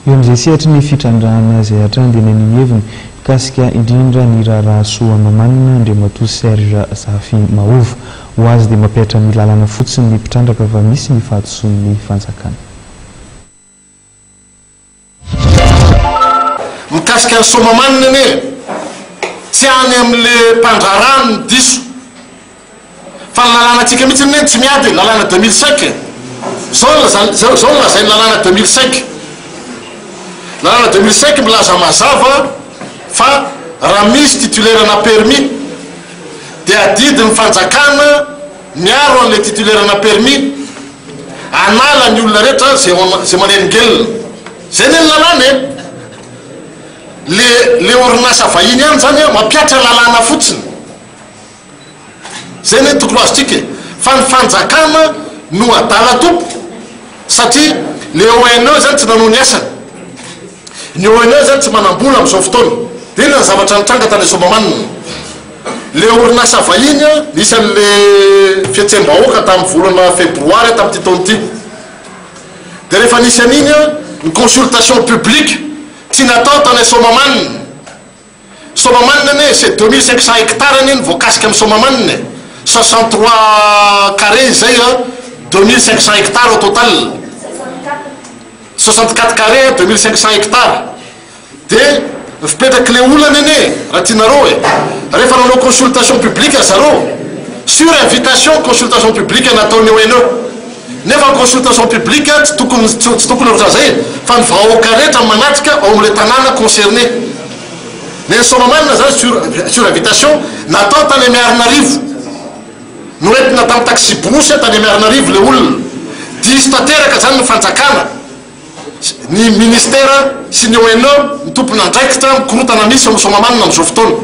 eo amin'izay sehatra ny fitrandrana izay hatrandinany heviny kasika indrindra ny raharaha soa mamanina Andriamatoa Serge Zafy Mahova ho azy dia mampiatra ny lalàna fotsiny ny mpitrandraka fa misy ny fahatsoan'ny fanjakana. Mikasika ny somamanina ane tsy any amin'le mpandrarano ny diso fa ny lalàna antsika mihitsy ny tsy miady lalàna 2005 zao lazay ny lalàna 2005 lalàna 2005 milaza mazava fa raha misy titulaire-na permis dia adidy ny fanjakana miaro an'le titulaire-na permis anala ny olona rehetra zay manengelina zay ny lalàna le orinasa vahiny any zany mampiatra lalàna fotsiny zay ny tokony azotsika fa ny fanjakana no adala tompo satria le ONE zany tsy nanao ny asany ny ONE zany tsy manambola amin'izao fotoana dia inona ny zavatra nitranga tany Somamanina le orinasa vahiny nisan'le fietsembahoaka tamin'ny volana febroary tamin'ity taona ity dia rehefa nisy an'iny ny consultation publique tsy natao tany Somamanina ne c'est 2500 hectares iny voakasika amin'ny Somamanina 63 carrés zay 2500 hectares au total 64 carrés 2500 hectares dia fipetraky le olana ene raha tianareo rehefa nanao consultation publique zareo sur invitation consultation publique nataony ONE nefa consultation publique tsy tokony ohatrany zay fa ny vahoaka rehetra manatrika ao amin'le tanàna concerné ny Somamanina zany sur invitation natao tany Amiarinarivo noentina tamin'ny taxibosy tany Amiarinarivo le olona diso tanteraka zany ny fanjakana ny ministère sy ny ONE ny tompony andraikitra mikorotana misy amin'ny Somamanina amin'izao fotoana